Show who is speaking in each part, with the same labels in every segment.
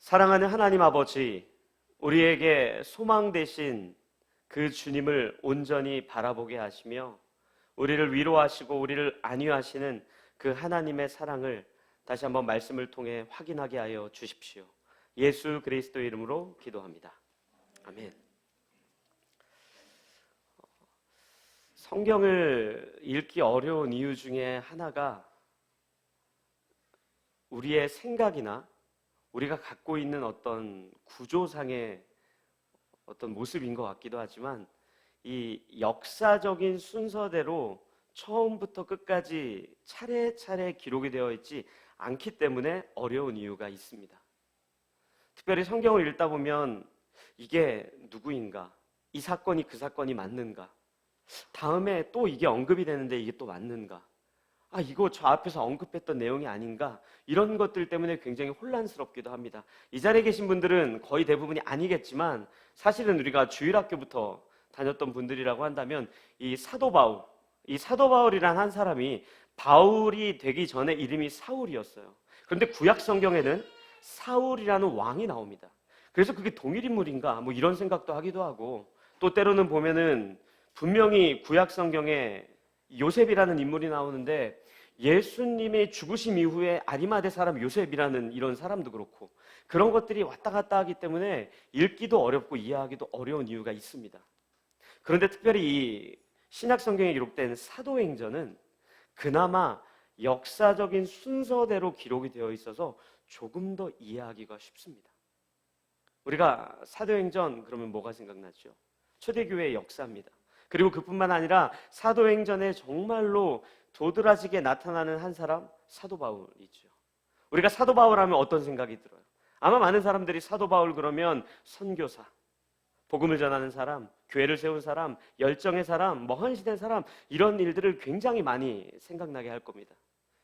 Speaker 1: 사랑하는 하나님 아버지, 우리에게 소망 되신 그 주님을 온전히 바라보게 하시며 우리를 위로하시고 우리를 안위하시는 그 하나님의 사랑을 다시 한번 말씀을 통해 확인하게 하여 주십시오. 예수 그리스도의 이름으로 기도합니다. 아멘. 성경을 읽기 어려운 이유 중에 하나가 우리의 생각이나 우리가 갖고 있는 어떤 구조상의 어떤 모습인 것 같기도 하지만 이 역사적인 순서대로 처음부터 끝까지 차례차례 기록이 되어 있지 않기 때문에 어려운 이유가 있습니다. 특별히 성경을 읽다 보면 이게 누구인가? 이 사건이 그 사건이 맞는가? 다음에 또 이게 언급이 되는데 이게 또 맞는가? 이거 저 앞에서 언급했던 내용이 아닌가? 이런 것들 때문에 굉장히 혼란스럽기도 합니다. 이 자리에 계신 분들은 거의 대부분이 아니겠지만 사실은 우리가 주일학교부터 다녔던 분들이라고 한다면 이 사도 바울이란 한 사람이 바울이 되기 전에 이름이 사울이었어요. 그런데 구약 성경에는 사울이라는 왕이 나옵니다. 그래서 그게 동일 인물인가? 뭐 이런 생각도 하기도 하고, 또 때로는 보면은 분명히 구약 성경에 요셉이라는 인물이 나오는데 예수님의 죽으심 이후에 아리마대 사람 요셉이라는 이런 사람도 그렇고, 그런 것들이 왔다 갔다 하기 때문에 읽기도 어렵고 이해하기도 어려운 이유가 있습니다. 그런데 특별히 이 신약 성경에 기록된 사도행전은 그나마 역사적인 순서대로 기록이 되어 있어서 조금 더 이해하기가 쉽습니다. 우리가 사도행전 그러면 뭐가 생각나죠? 초대교회의 역사입니다. 그리고 그뿐만 아니라 사도행전에 정말로 도드라지게 나타나는 한 사람, 사도 바울이죠. 우리가 사도 바울 하면 어떤 생각이 들어요? 아마 많은 사람들이 사도 바울 그러면 선교사, 복음을 전하는 사람, 교회를 세운 사람, 열정의 사람, 헌신된 사람, 이런 일들을 굉장히 많이 생각나게 할 겁니다.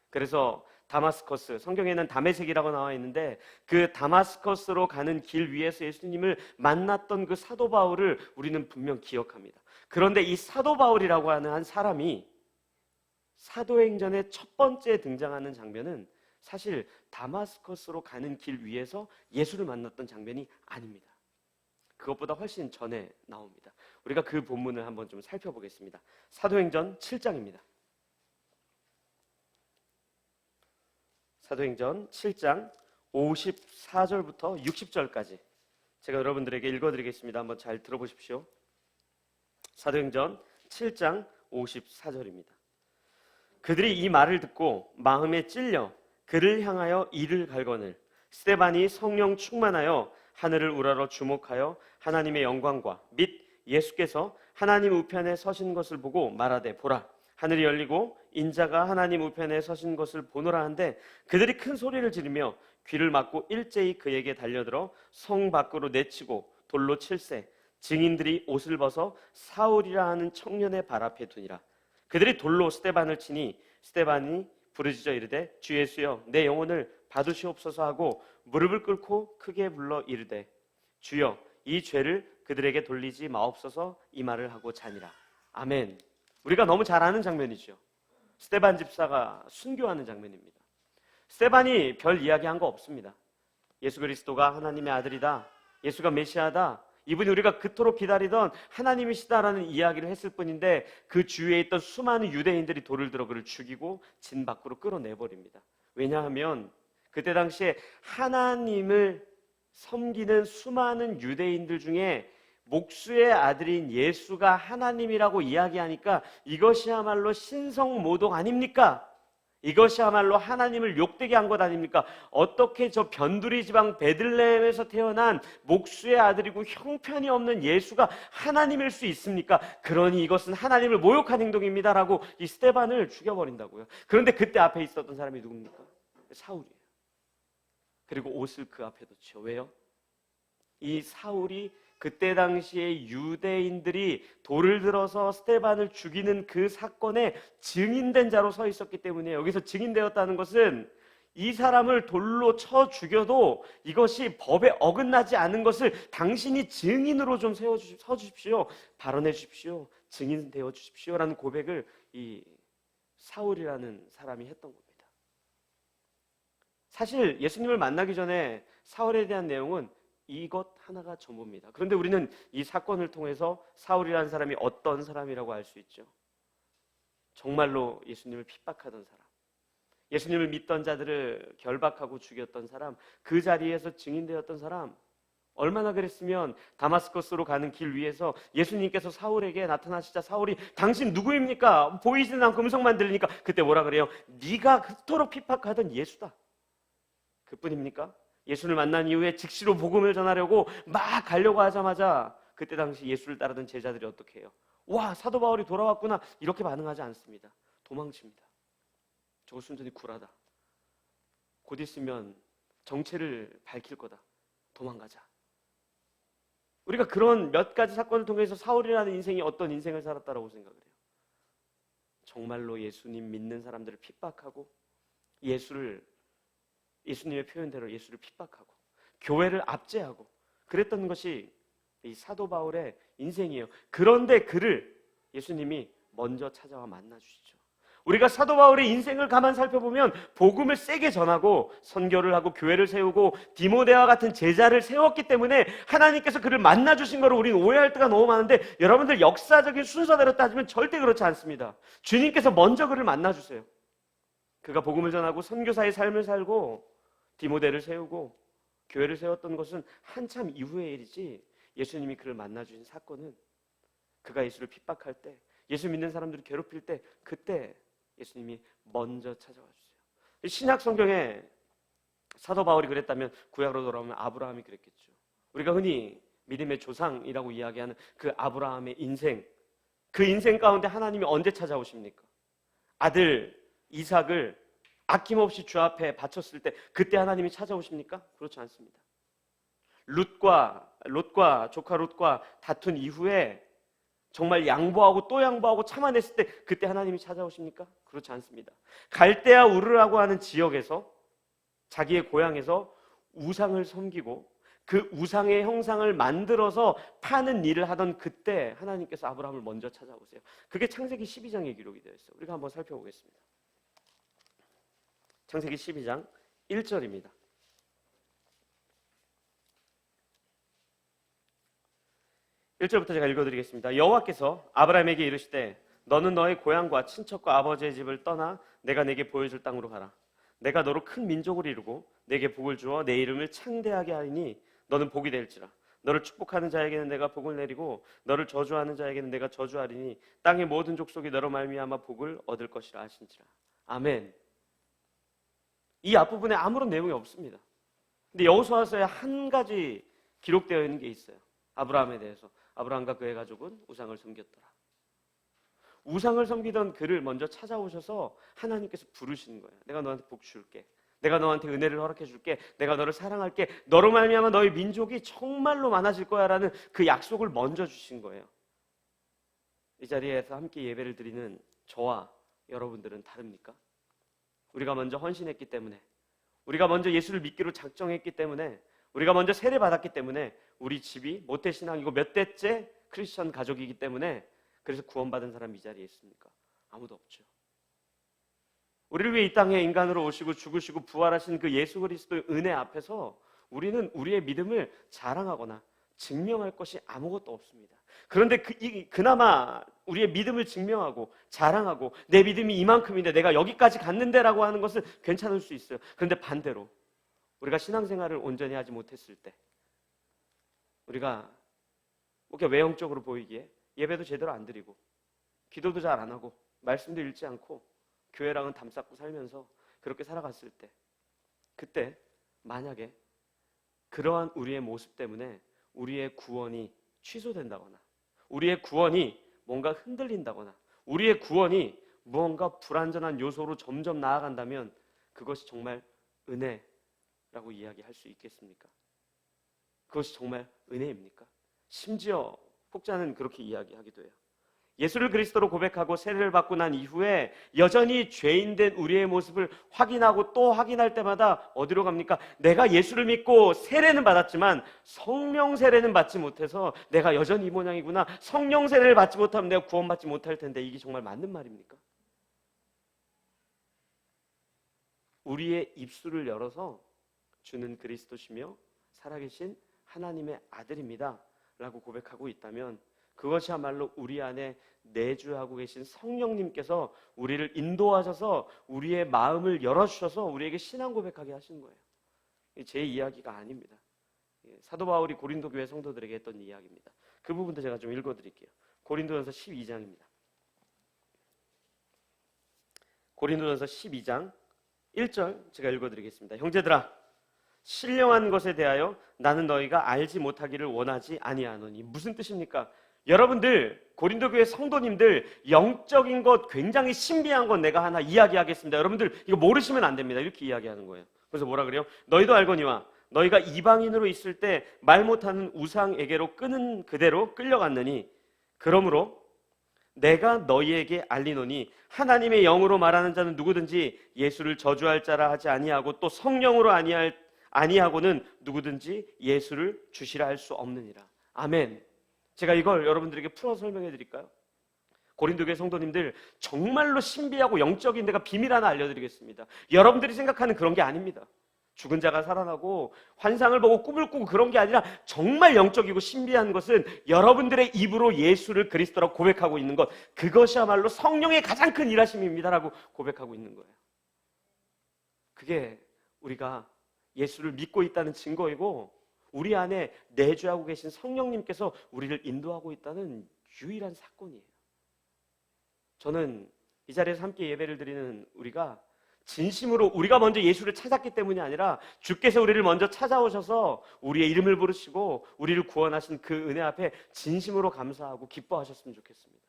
Speaker 1: 그래서 다마스커스, 성경에는 다메섹이라고 나와 있는데 그 다마스커스로 가는 길 위에서 예수님을 만났던 그 사도 바울을 우리는 분명 기억합니다. 그런데 이 사도 바울이라고 하는 한 사람이 사도행전의 첫 번째 등장하는 장면은 사실 다마스커스로 가는 길 위에서 예수를 만났던 장면이 아닙니다. 그것보다 훨씬 전에 나옵니다. 우리가 그 본문을 한번 좀 살펴보겠습니다. 사도행전 7장입니다. 사도행전 7장 54절부터 60절까지 제가 여러분들에게 읽어드리겠습니다. 한번 잘 들어보십시오. 사도행전 7장 54절입니다. 그들이 이 말을 듣고 마음에 찔려 그를 향하여 이를 갈거늘 스데반이 성령 충만하여 하늘을 우러러 주목하여 하나님의 영광과 및 예수께서 하나님 우편에 서신 것을 보고 말하되 보라 하늘이 열리고 인자가 하나님 우편에 서신 것을 보노라 한데 그들이 큰 소리를 지르며 귀를 막고 일제히 그에게 달려들어 성 밖으로 내치고 돌로 칠세 증인들이 옷을 벗어 사울이라 하는 청년의 발 앞에 두니라. 그들이 돌로 스데반을 치니 스데반이 부르짖어 이르되 주 예수여 내 영혼을 받으시옵소서 하고 무릎을 꿇고 크게 불러 이르되 주여 이 죄를 그들에게 돌리지 마옵소서 이 말을 하고 자니라. 아멘. 우리가 너무 잘 아는 장면이죠. 스데반 집사가 순교하는 장면입니다. 스데반이 별 이야기한 거 없습니다. 예수 그리스도가 하나님의 아들이다, 예수가 메시아다, 이분이 우리가 그토록 기다리던 하나님이시다라는 이야기를 했을 뿐인데 그 주위에 있던 수많은 유대인들이 돌을 들어 그를 죽이고 진 밖으로 끌어내버립니다. 왜냐하면 그때 당시에 하나님을 섬기는 수많은 유대인들 중에 목수의 아들인 예수가 하나님이라고 이야기하니까 이것이야말로 신성모독 아닙니까? 이것이야말로 하나님을 욕되게 한 것 아닙니까? 어떻게 저 변두리 지방 베들레헴에서 태어난 목수의 아들이고 형편이 없는 예수가 하나님일 수 있습니까? 그러니 이것은 하나님을 모욕한 행동입니다라고 이 스데반을 죽여버린다고요. 그런데 그때 앞에 있었던 사람이 누굽니까? 사울이에요. 그리고 옷을 그 앞에 뒀죠. 왜요? 이 사울이 그때 당시에 유대인들이 돌을 들어서 스데반을 죽이는 그 사건에 증인된 자로 서 있었기 때문에 여기서 증인되었다는 것은 이 사람을 돌로 쳐 죽여도 이것이 법에 어긋나지 않은 것을 당신이 증인으로 좀 서주십시오. 발언해 주십시오. 증인 되어 주십시오라는 고백을 이 사울이라는 사람이 했던 겁니다. 사실 예수님을 만나기 전에 사울에 대한 내용은 이것 하나가 전부입니다. 그런데 우리는 이 사건을 통해서 사울이라는 사람이 어떤 사람이라고 알 수 있죠. 정말로 예수님을 핍박하던 사람, 예수님을 믿던 자들을 결박하고 죽였던 사람, 그 자리에서 증인되었던 사람, 얼마나 그랬으면 다마스커스로 가는 길 위에서 예수님께서 사울에게 나타나시자 사울이 당신 누구입니까? 보이지는 않고 음성만 들리니까 그때 뭐라 그래요? 네가 그토록 핍박하던 예수다. 그뿐입니까? 예수를 만난 이후에 즉시로 복음을 전하려고 막 가려고 하자마자 그때 당시 예수를 따르던 제자들이 어떻게 해요? 와, 사도 바울이 돌아왔구나, 이렇게 반응하지 않습니다. 도망칩니다. 저거 순전히 굴하다. 곧 있으면 정체를 밝힐 거다. 도망가자. 우리가 그런 몇 가지 사건을 통해서 사울이라는 인생이 어떤 인생을 살았다라고 생각을 해요. 정말로 예수님 믿는 사람들을 핍박하고 예수님의 표현대로 예수를 핍박하고 교회를 압제하고 그랬던 것이 이 사도 바울의 인생이에요. 그런데 그를 예수님이 먼저 찾아와 만나주시죠. 우리가 사도 바울의 인생을 가만 살펴보면 복음을 세게 전하고 선교를 하고 교회를 세우고 디모데와 같은 제자를 세웠기 때문에 하나님께서 그를 만나주신 거를 우리는 오해할 때가 너무 많은데, 여러분들 역사적인 순서대로 따지면 절대 그렇지 않습니다. 주님께서 먼저 그를 만나주세요. 그가 복음을 전하고 선교사의 삶을 살고 디모데를 세우고 교회를 세웠던 것은 한참 이후의 일이지, 예수님이 그를 만나주신 사건은 그가 예수를 핍박할 때, 예수 믿는 사람들을 괴롭힐 때, 그때 예수님이 먼저 찾아와 주세요. 신약 성경에 사도 바울이 그랬다면 구약으로 돌아오면 아브라함이 그랬겠죠. 우리가 흔히 믿음의 조상이라고 이야기하는 그 아브라함의 인생, 그 인생 가운데 하나님이 언제 찾아오십니까? 아들 이삭을 아낌없이 주 앞에 바쳤을 때 그때 하나님이 찾아오십니까? 그렇지 않습니다. 롯과 조카 롯과 다툰 이후에 정말 양보하고 또 양보하고 참아냈을 때 그때 하나님이 찾아오십니까? 그렇지 않습니다. 갈대아 우르라고 하는 지역에서, 자기의 고향에서 우상을 섬기고 그 우상의 형상을 만들어서 파는 일을 하던 그때 하나님께서 아브라함을 먼저 찾아오세요. 그게 창세기 12장에 기록이 되어 있어요. 우리가 한번 살펴보겠습니다. 창세기 12장 1절입니다. 1절부터 제가 읽어드리겠습니다. 여호와께서 아브라함에게 이르시되 너는 너의 고향과 친척과 아버지의 집을 떠나 내가 내게 보여줄 땅으로 가라. 내가 너로 큰 민족을 이루고 내게 복을 주어 내 이름을 창대하게 하리니 너는 복이 될지라. 너를 축복하는 자에게는 내가 복을 내리고 너를 저주하는 자에게는 내가 저주하리니 땅의 모든 족속이 너로 말미암아 복을 얻을 것이라 하신지라. 아멘. 이 앞부분에 아무런 내용이 없습니다. 근데 여호수아서에 한 가지 기록되어 있는 게 있어요. 아브라함에 대해서. 아브라함과 그의 가족은 우상을 섬겼더라. 우상을 섬기던 그를 먼저 찾아오셔서 하나님께서 부르시는 거예요. 내가 너한테 복 줄게. 내가 너한테 은혜를 허락해 줄게. 내가 너를 사랑할게. 너로 말미암아 너의 민족이 정말로 많아질 거야 라는 그 약속을 먼저 주신 거예요. 이 자리에서 함께 예배를 드리는 저와 여러분들은 다릅니까? 우리가 먼저 헌신했기 때문에, 우리가 먼저 예수를 믿기로 작정했기 때문에, 우리가 먼저 세례 받았기 때문에, 우리 집이 모태신앙이고 몇 대째 크리스천 가족이기 때문에 그래서 구원받은 사람이 이 자리에 있습니까? 아무도 없죠. 우리를 위해 이 땅에 인간으로 오시고 죽으시고 부활하신 그 예수 그리스도의 은혜 앞에서 우리는 우리의 믿음을 자랑하거나 증명할 것이 아무것도 없습니다. 그런데 그나마 우리의 믿음을 증명하고 자랑하고 내 믿음이 이만큼인데 내가 여기까지 갔는데라고 하는 것은 괜찮을 수 있어요. 그런데 반대로 우리가 신앙생활을 온전히 하지 못했을 때, 우리가 이렇게 외형적으로 보이기에 예배도 제대로 안 드리고 기도도 잘 안 하고 말씀도 읽지 않고 교회랑은 담쌓고 살면서 그렇게 살아갔을 때, 그때 만약에 그러한 우리의 모습 때문에 우리의 구원이 취소된다거나 우리의 구원이 뭔가 흔들린다거나 우리의 구원이 무언가 불완전한 요소로 점점 나아간다면 그것이 정말 은혜라고 이야기할 수 있겠습니까? 그것이 정말 은혜입니까? 심지어 혹자는 그렇게 이야기하기도 해요. 예수를 그리스도로 고백하고 세례를 받고 난 이후에 여전히 죄인된 우리의 모습을 확인하고 또 확인할 때마다 어디로 갑니까? 내가 예수를 믿고 세례는 받았지만 성령 세례는 받지 못해서 내가 여전히 이 모양이구나. 성령 세례를 받지 못하면 내가 구원받지 못할 텐데 이게 정말 맞는 말입니까? 우리의 입술을 열어서 주는 그리스도시며 살아계신 하나님의 아들입니다 라고 고백하고 있다면, 그것이야말로 우리 안에 내주하고 계신 성령님께서 우리를 인도하셔서 우리의 마음을 열어주셔서 우리에게 신앙 고백하게 하신 거예요. 제 이야기가 아닙니다. 사도 바울이 고린도 교회 성도들에게 했던 이야기입니다. 그 부분도 제가 좀 읽어드릴게요. 고린도전서 12장입니다. 고린도전서 12장 1절 제가 읽어드리겠습니다. 형제들아, 신령한 것에 대하여 나는 너희가 알지 못하기를 원하지 아니하노니. 무슨 뜻입니까? 여러분들, 고린도 교회 성도님들, 영적인 것, 굉장히 신비한 것 내가 하나 이야기하겠습니다. 여러분들 이거 모르시면 안 됩니다. 이렇게 이야기하는 거예요. 그래서 뭐라 그래요? 너희도 알거니와 너희가 이방인으로 있을 때 말 못하는 우상에게로 끄는 그대로 끌려갔느니, 그러므로 내가 너희에게 알리노니 하나님의 영으로 말하는 자는 누구든지 예수를 저주할 자라 하지 아니하고 또 성령으로 아니하고는 누구든지 예수를 주시라 할 수 없느니라. 아멘. 제가 이걸 여러분들에게 풀어 설명해 드릴까요? 고린도 교회 성도님들, 정말로 신비하고 영적인 내가 비밀 하나 알려드리겠습니다. 여러분들이 생각하는 그런 게 아닙니다. 죽은 자가 살아나고 환상을 보고 꿈을 꾸고 그런 게 아니라 정말 영적이고 신비한 것은 여러분들의 입으로 예수를 그리스도라고 고백하고 있는 것, 그것이야말로 성령의 가장 큰 일하심입니다라고 고백하고 있는 거예요. 그게 우리가 예수를 믿고 있다는 증거이고, 우리 안에 내주하고 계신 성령님께서 우리를 인도하고 있다는 유일한 사건이에요. 저는 이 자리에서 함께 예배를 드리는 우리가 진심으로 우리가 먼저 예수를 찾았기 때문이 아니라 주께서 우리를 먼저 찾아오셔서 우리의 이름을 부르시고 우리를 구원하신 그 은혜 앞에 진심으로 감사하고 기뻐하셨으면 좋겠습니다.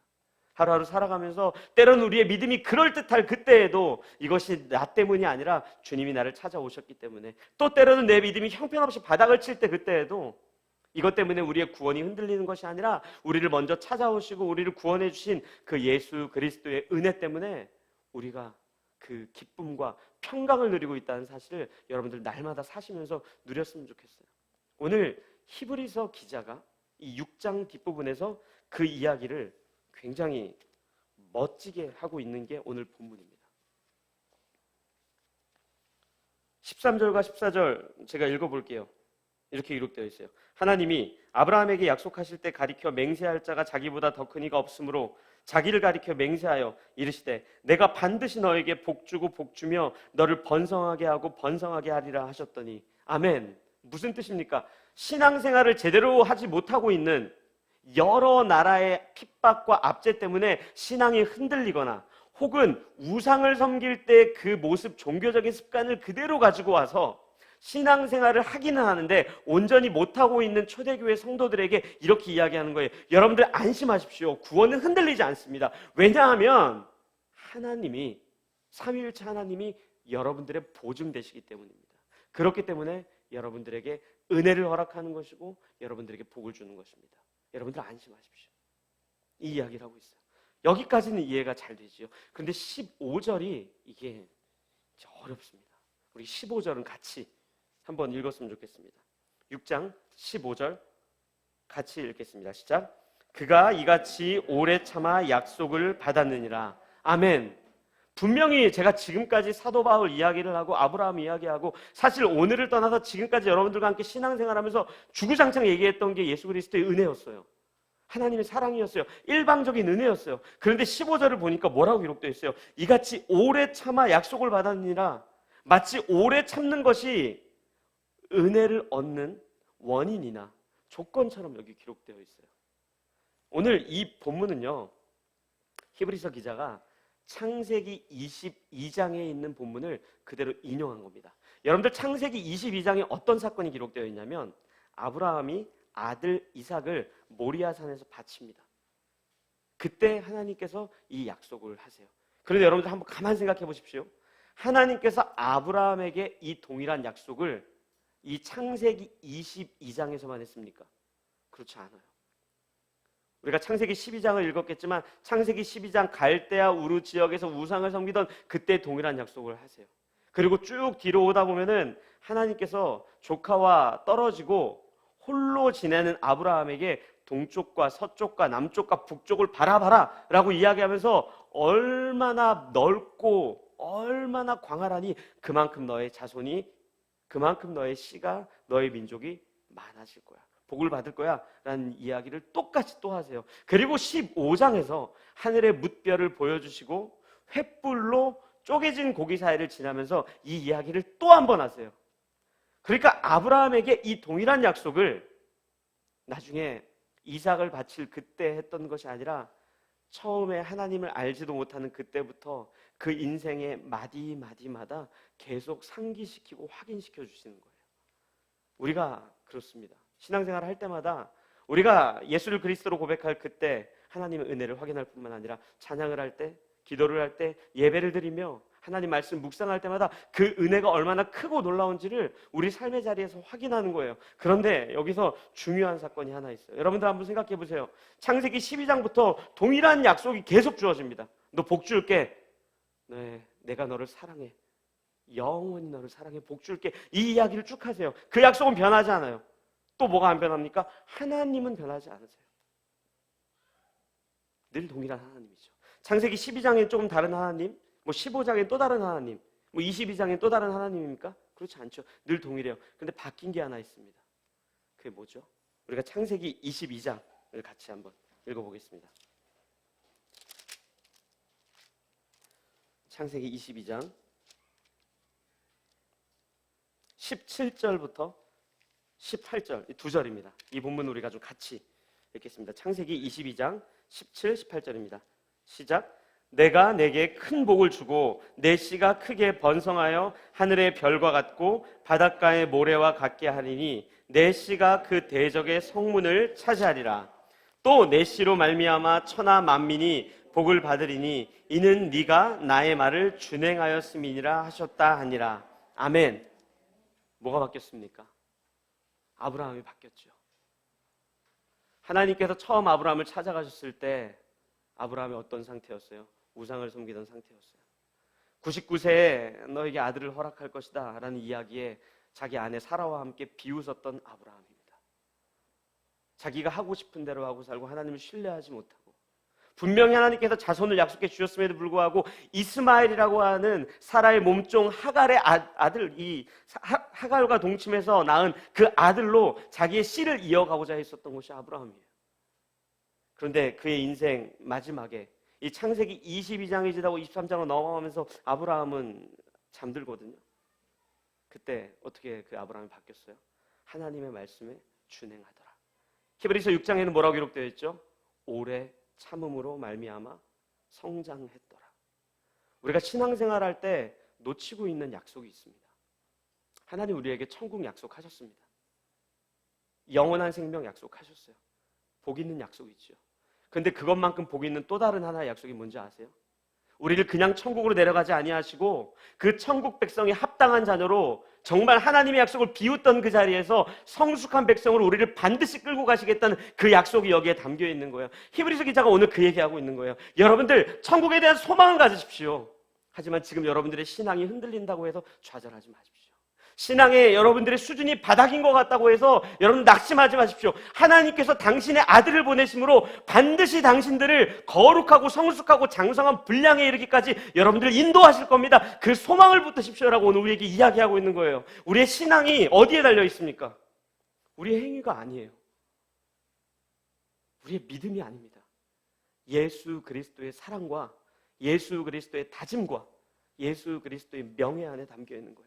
Speaker 1: 하루하루 살아가면서 때로는 우리의 믿음이 그럴듯할 그때에도 이것이 나 때문이 아니라 주님이 나를 찾아오셨기 때문에, 또 때로는 내 믿음이 형편없이 바닥을 칠 때 그때에도 이것 때문에 우리의 구원이 흔들리는 것이 아니라 우리를 먼저 찾아오시고 우리를 구원해 주신 그 예수 그리스도의 은혜 때문에 우리가 그 기쁨과 평강을 누리고 있다는 사실을 여러분들 날마다 사시면서 누렸으면 좋겠어요. 오늘 히브리서 기자가 이 6장 뒷부분에서 그 이야기를 굉장히 멋지게 하고 있는 게 오늘 본문입니다. 13절과 14절 제가 읽어볼게요. 이렇게 기록되어 있어요. 하나님이 아브라함에게 약속하실 때 가리켜 맹세할 자가 자기보다 더 큰 이가 없으므로 자기를 가리켜 맹세하여 이르시되 내가 반드시 너에게 복주고 복주며 너를 번성하게 하고 번성하게 하리라 하셨더니. 아멘. 무슨 뜻입니까? 신앙생활을 제대로 하지 못하고 있는 여러 나라의 핍박과 압제 때문에 신앙이 흔들리거나 혹은 우상을 섬길 때 그 모습, 종교적인 습관을 그대로 가지고 와서 신앙생활을 하기는 하는데 온전히 못하고 있는 초대교회 성도들에게 이렇게 이야기하는 거예요. 여러분들 안심하십시오. 구원은 흔들리지 않습니다. 왜냐하면 하나님이, 삼위일체 하나님이 여러분들의 보증 되시기 때문입니다. 그렇기 때문에 여러분들에게 은혜를 허락하는 것이고 여러분들에게 복을 주는 것입니다. 여러분들 안심하십시오. 이 이야기를 하고 있어요. 여기까지는 이해가 잘 되지요. 그런데 15절이 이게 어렵습니다. 우리 15절은 같이 한번 읽었으면 좋겠습니다. 6장 15절 같이 읽겠습니다. 시작. 그가 이같이 오래 참아 약속을 받았느니라. 아멘. 분명히 제가 지금까지 사도 바울 이야기를 하고 아브라함 이야기하고 사실 오늘을 떠나서 지금까지 여러분들과 함께 신앙생활하면서 주구장창 얘기했던 게 예수 그리스도의 은혜였어요. 하나님의 사랑이었어요. 일방적인 은혜였어요. 그런데 15절을 보니까 뭐라고 기록되어 있어요? 이같이 오래 참아 약속을 받았느니라. 마치 오래 참는 것이 은혜를 얻는 원인이나 조건처럼 여기 기록되어 있어요. 오늘 이 본문은요, 히브리서 기자가 창세기 22장에 있는 본문을 그대로 인용한 겁니다. 여러분들 창세기 22장에 어떤 사건이 기록되어 있냐면 아브라함이 아들 이삭을 모리아산에서 바칩니다. 그때 하나님께서 이 약속을 하세요. 그런데 여러분들 한번 가만 생각해 보십시오. 하나님께서 아브라함에게 이 동일한 약속을 이 창세기 22장에서만 했습니까? 그렇지 않아요. 우리가 창세기 12장을 읽었겠지만 창세기 12장 갈대아 우르 지역에서 우상을 섬기던 그때 동일한 약속을 하세요. 그리고 쭉 뒤로 오다 보면은 하나님께서 조카와 떨어지고 홀로 지내는 아브라함에게 동쪽과 서쪽과 남쪽과 북쪽을 바라봐라 라고 이야기하면서 얼마나 넓고 얼마나 광활하니 그만큼 너의 자손이 그만큼 너의 씨가, 너의 민족이 많아질 거야. 복을 받을 거야 라는 이야기를 똑같이 또 하세요. 그리고 15장에서 하늘의 뭇별을 보여주시고 횃불로 쪼개진 고기 사이를 지나면서 이 이야기를 또 한 번 하세요. 그러니까 아브라함에게 이 동일한 약속을 나중에 이삭을 바칠 그때 했던 것이 아니라 처음에 하나님을 알지도 못하는 그때부터 그 인생의 마디마디마다 계속 상기시키고 확인시켜 주시는 거예요. 우리가 그렇습니다. 신앙생활을 할 때마다 우리가 예수를 그리스도로 고백할 그때 하나님의 은혜를 확인할 뿐만 아니라 찬양을 할 때, 기도를 할 때, 예배를 드리며 하나님 말씀 묵상할 때마다 그 은혜가 얼마나 크고 놀라운지를 우리 삶의 자리에서 확인하는 거예요. 그런데 여기서 중요한 사건이 하나 있어요. 여러분들 한번 생각해 보세요. 창세기 12장부터 동일한 약속이 계속 주어집니다. 너 복 줄게. 네, 내가 너를 사랑해. 영원히 너를 사랑해. 복 줄게. 이 이야기를 쭉 하세요. 그 약속은 변하지 않아요. 또 뭐가 안 변합니까? 하나님은 변하지 않으세요. 늘 동일한 하나님이죠. 창세기 12장엔 조금 다른 하나님, 15장엔 또 다른 하나님, 22장엔 또 다른 하나님입니까? 그렇지 않죠. 늘 동일해요. 그런데 바뀐 게 하나 있습니다. 그게 뭐죠? 우리가 창세기 22장을 같이 한번 읽어보겠습니다. 창세기 22장 17절부터 18절, 이 두 절입니다. 이 본문 우리가 좀 같이 읽겠습니다. 창세기 22장 17, 18절입니다. 시작. 내가 내게 큰 복을 주고 내 씨가 크게 번성하여 하늘의 별과 같고 바닷가의 모래와 같게 하리니 내 씨가 그 대적의 성문을 차지하리라. 또 내 씨로 말미암아 천하 만민이 복을 받으리니 이는 네가 나의 말을 준행하였음이니라 하셨다 하니라. 아멘. 뭐가 바뀌었습니까? 아브라함이 바뀌었죠. 하나님께서 처음 아브라함을 찾아가셨을 때 아브라함이 어떤 상태였어요? 우상을 섬기던 상태였어요. 99세에 너에게 아들을 허락할 것이다 라는 이야기에 자기 아내 사라와 함께 비웃었던 아브라함입니다. 자기가 하고 싶은 대로 하고 살고 하나님을 신뢰하지 못하고 분명히 하나님께서 자손을 약속해 주셨음에도 불구하고 이스마엘이라고 하는 사라의 몸종 하갈의 아들, 이 하갈과 동침해서 낳은 그 아들로 자기의 씨를 이어가고자 했었던 것이 아브라함이에요. 그런데 그의 인생 마지막에 이 창세기 22장이 지나고 23장으로 넘어가면서 아브라함은 잠들거든요. 그때 어떻게 그 아브라함이 바뀌었어요? 하나님의 말씀에 준행하더라. 히브리서 6장에는 뭐라고 기록되어 있죠? 오래 참음으로 말미암아 성장했더라. 우리가 신앙생활할 때 놓치고 있는 약속이 있습니다. 하나님 우리에게 천국 약속하셨습니다. 영원한 생명 약속하셨어요. 복 있는 약속이죠. 그런데 그것만큼 복 있는 또 다른 하나의 약속이 뭔지 아세요? 우리를 그냥 천국으로 내려가지 아니하시고 그 천국 백성이 합당한 자녀로 정말 하나님의 약속을 비웃던 그 자리에서 성숙한 백성으로 우리를 반드시 끌고 가시겠다는 그 약속이 여기에 담겨 있는 거예요. 히브리서 기자가 오늘 그 얘기하고 있는 거예요. 여러분들 천국에 대한 소망을 가지십시오. 하지만 지금 여러분들의 신앙이 흔들린다고 해서 좌절하지 마십시오. 신앙의 여러분들의 수준이 바닥인 것 같다고 해서 여러분 낙심하지 마십시오. 하나님께서 당신의 아들을 보내심으로 반드시 당신들을 거룩하고 성숙하고 장성한 분량에 이르기까지 여러분들을 인도하실 겁니다. 그 소망을 붙드십시오라고 오늘 우리에게 이야기하고 있는 거예요. 우리의 신앙이 어디에 달려 있습니까? 우리의 행위가 아니에요. 우리의 믿음이 아닙니다. 예수 그리스도의 사랑과 예수 그리스도의 다짐과 예수 그리스도의 명예 안에 담겨 있는 거예요.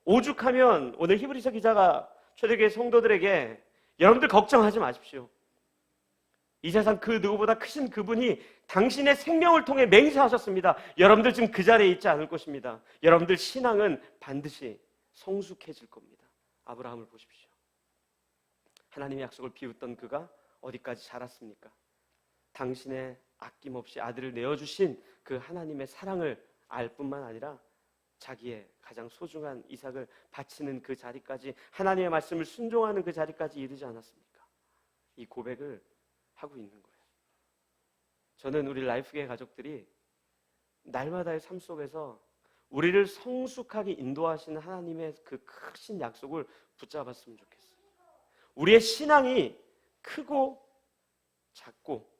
Speaker 1: 오죽하면 오늘 히브리서 기자가 초대교회 성도들에게 여러분들 걱정하지 마십시오. 이 세상 그 누구보다 크신 그분이 당신의 생명을 통해 맹세하셨습니다. 여러분들 지금 그 자리에 있지 않을 것입니다. 여러분들 신앙은 반드시 성숙해질 겁니다. 아브라함을 보십시오. 하나님의 약속을 비웃던 그가 어디까지 자랐습니까? 당신의 아낌없이 아들을 내어주신 그 하나님의 사랑을 알 뿐만 아니라 자기의 가장 소중한 이삭을 바치는 그 자리까지, 하나님의 말씀을 순종하는 그 자리까지 이르지 않았습니까? 이 고백을 하고 있는 거예요. 저는 우리 라이프계의 가족들이 날마다의 삶 속에서 우리를 성숙하게 인도하시는 하나님의 그 크신 약속을 붙잡았으면 좋겠어요. 우리의 신앙이 크고 작고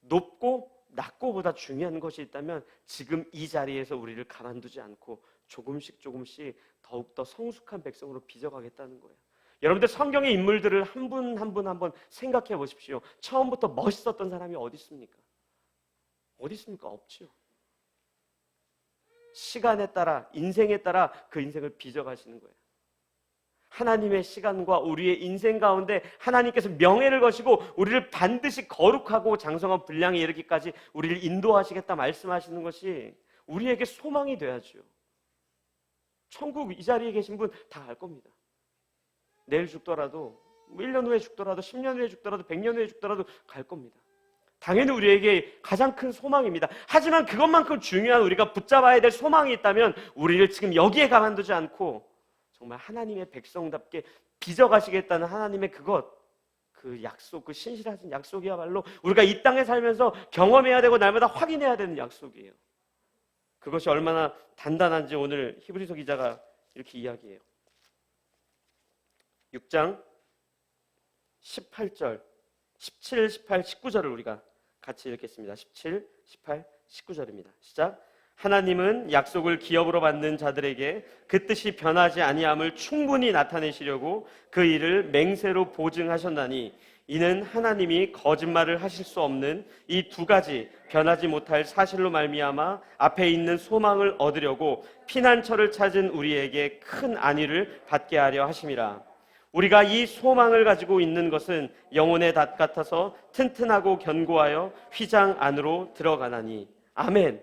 Speaker 1: 높고 낮고보다 중요한 것이 있다면 지금 이 자리에서 우리를 가만두지 않고 조금씩 더욱더 성숙한 백성으로 빚어가겠다는 거예요. 여러분들 성경의 인물들을 한 분 한 분 한번 생각해 보십시오. 처음부터 멋있었던 사람이 어디 있습니까? 어디 있습니까? 없죠. 시간에 따라, 인생에 따라 그 인생을 빚어가시는 거예요. 하나님의 시간과 우리의 인생 가운데 하나님께서 명예를 거시고 우리를 반드시 거룩하고 장성한 분량에 이르기까지 우리를 인도하시겠다 말씀하시는 것이 우리에게 소망이 돼야죠. 천국 이 자리에 계신 분 다 알 겁니다. 내일 죽더라도 1년 후에 죽더라도 10년 후에 죽더라도 100년 후에 죽더라도 갈 겁니다. 당연히 우리에게 가장 큰 소망입니다. 하지만 그것만큼 중요한 우리가 붙잡아야 될 소망이 있다면 우리를 지금 여기에 가만두지 않고 정말 하나님의 백성답게 빚어가시겠다는 하나님의 그 약속, 그 신실하신 약속이야말로 우리가 이 땅에 살면서 경험해야 되고 날마다 확인해야 되는 약속이에요. 그것이 얼마나 단단한지 오늘 히브리서 기자가 이렇게 이야기해요. 6장 18절, 17, 18, 19절을 우리가 같이 읽겠습니다. 17, 18, 19절입니다. 시작. 하나님은 약속을 기업으로 받는 자들에게 그 뜻이 변하지 아니함을 충분히 나타내시려고 그 일을 맹세로 보증하셨나니 이는 하나님이 거짓말을 하실 수 없는 이 두 가지 변하지 못할 사실로 말미암아 앞에 있는 소망을 얻으려고 피난처를 찾은 우리에게 큰 안위를 받게 하려 하심이라. 우리가 이 소망을 가지고 있는 것은 영혼의 닷 같아서 튼튼하고 견고하여 휘장 안으로 들어가나니. 아멘.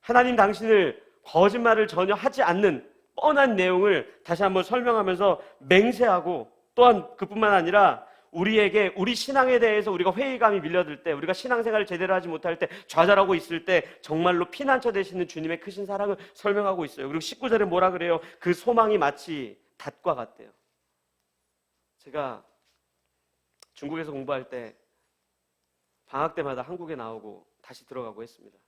Speaker 1: 하나님 당신을 거짓말을 전혀 하지 않는 뻔한 내용을 다시 한번 설명하면서 맹세하고, 또한 그뿐만 아니라 우리 신앙에 대해서 우리가 회의감이 밀려들 때, 우리가 신앙생활을 제대로 하지 못할 때, 좌절하고 있을 때 정말로 피난처 되시는 주님의 크신 사랑을 설명하고 있어요. 그리고 19절에 뭐라 그래요? 그 소망이 마치 닷과 같대요. 제가 중국에서 공부할 때 방학 때마다 한국에 나오고 다시 들어가고 했습니다.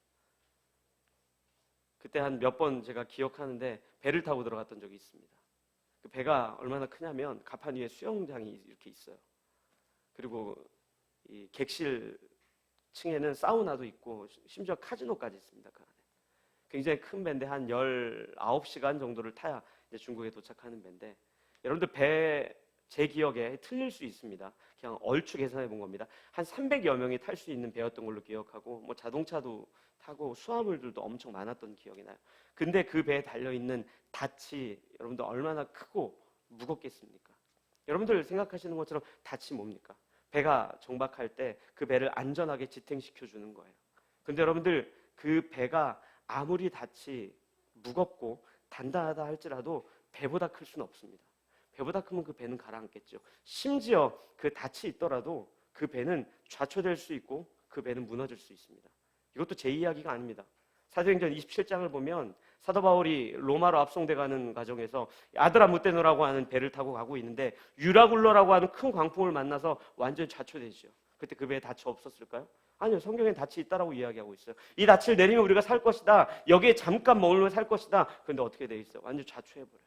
Speaker 1: 그때 한 몇 번 제가 기억하는데 배를 타고 들어갔던 적이 있습니다. 그 배가 얼마나 크냐면 가판 위에 수영장이 이렇게 있어요. 그리고 이 객실 층에는 사우나도 있고 심지어 카지노까지 있습니다. 그 안에. 굉장히 큰 배인데 한 19시간 정도를 타야 이제 중국에 도착하는 배인데, 여러분들 배 제 기억에 틀릴 수 있습니다. 그냥 얼추 계산해 본 겁니다. 한 300여 명이 탈 수 있는 배였던 걸로 기억하고, 뭐 자동차도 타고 수화물들도 엄청 많았던 기억이 나요. 근데 그 배에 달려있는 닻이 여러분들 얼마나 크고 무겁겠습니까? 여러분들 생각하시는 것처럼 닻이 뭡니까? 배가 정박할 때 그 배를 안전하게 지탱시켜 주는 거예요. 근데 여러분들 그 배가 아무리 닻이 무겁고 단단하다 할지라도 배보다 클 수는 없습니다. 배보다 크면 그 배는 가라앉겠죠. 심지어 그 닻이 있더라도 그 배는 좌초될 수 있고 그 배는 무너질 수 있습니다. 이것도 제 이야기가 아닙니다. 사도행전 27장을 보면 사도 바울이 로마로 압송돼 가는 과정에서 아드라무테노라고 하는 배를 타고 가고 있는데 유라굴로라고 하는 큰 광풍을 만나서 완전히 좌초되죠. 그때 그 배에 닻이 없었을까요? 아니요, 성경엔 닻이 있다라고 이야기하고 있어요. 이 닻을 내리면 우리가 살 것이다. 여기에 잠깐 머물면 살 것이다. 그런데 어떻게 돼 있어요? 완전 좌초해버려요.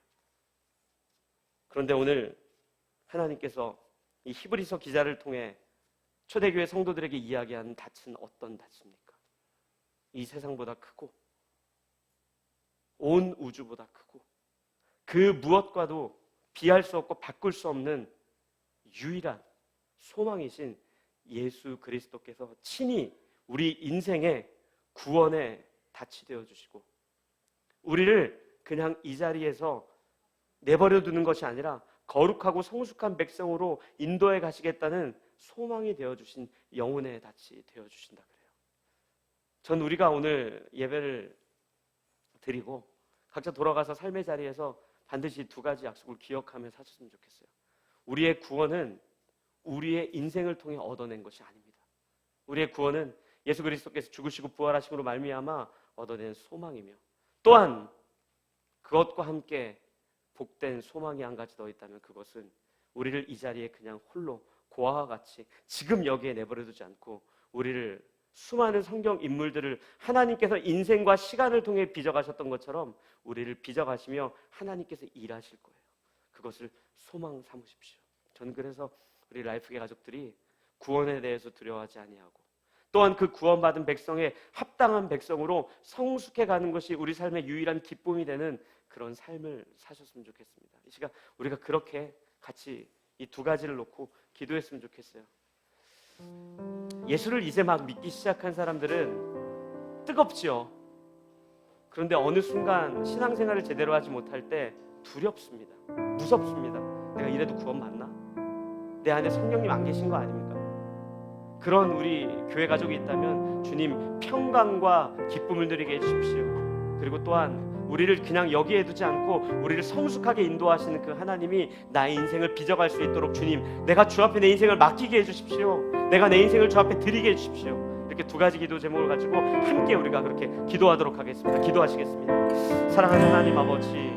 Speaker 1: 그런데 오늘 하나님께서 이 히브리서 기자를 통해 초대교회 성도들에게 이야기하는 닻은 어떤 닻입니까? 이 세상보다 크고 온 우주보다 크고 그 무엇과도 비할 수 없고 바꿀 수 없는 유일한 소망이신 예수 그리스도께서 친히 우리 인생의 구원의 닻이 되어주시고 우리를 그냥 이 자리에서 내버려 두는 것이 아니라 거룩하고 성숙한 백성으로 인도해 가시겠다는 소망이 되어주신 영혼의 닻이 되어주신다 그래요. 전 우리가 오늘 예배를 드리고 각자 돌아가서 삶의 자리에서 반드시 두 가지 약속을 기억하며 사셨으면 좋겠어요. 우리의 구원은 우리의 인생을 통해 얻어낸 것이 아닙니다. 우리의 구원은 예수 그리스도께서 죽으시고 부활하심으로 말미암아 얻어낸 소망이며, 또한 그것과 함께 복된 소망이 한 가지 더 있다면 그것은 우리를 이 자리에 그냥 홀로 고아와 같이 지금 여기에 내버려두지 않고 우리를 수많은 성경 인물들을 하나님께서 인생과 시간을 통해 빚어가셨던 것처럼 우리를 빚어가시며 하나님께서 일하실 거예요. 그것을 소망 삼으십시오. 저는 그래서 우리 라이프계 가족들이 구원에 대해서 두려워하지 아니하고 또한 그 구원받은 백성의 합당한 백성으로 성숙해 가는 것이 우리 삶의 유일한 기쁨이 되는 그런 삶을 사셨으면 좋겠습니다. 이 시간 우리가 그렇게 같이 이 두 가지를 놓고 기도했으면 좋겠어요. 예수를 이제 막 믿기 시작한 사람들은 뜨겁지요. 그런데 어느 순간 신앙생활을 제대로 하지 못할 때 두렵습니다. 무섭습니다. 내가 이래도 구원 맞나? 내 안에 성령님 안 계신 거 아닙니까? 그런 우리 교회 가족이 있다면 주님 평강과 기쁨을 누리게 해주십시오. 그리고 또한 우리를 그냥 여기에 두지 않고 우리를 성숙하게 인도하시는 그 하나님이 나의 인생을 빚어갈 수 있도록 주님, 내가 주 앞에 내 인생을 맡기게 해주십시오. 내가 내 인생을 주 앞에 드리게 해주십시오. 이렇게 두 가지 기도 제목을 가지고 함께 우리가 그렇게 기도하도록 하겠습니다. 기도하시겠습니다. 사랑하는 하나님 아버지,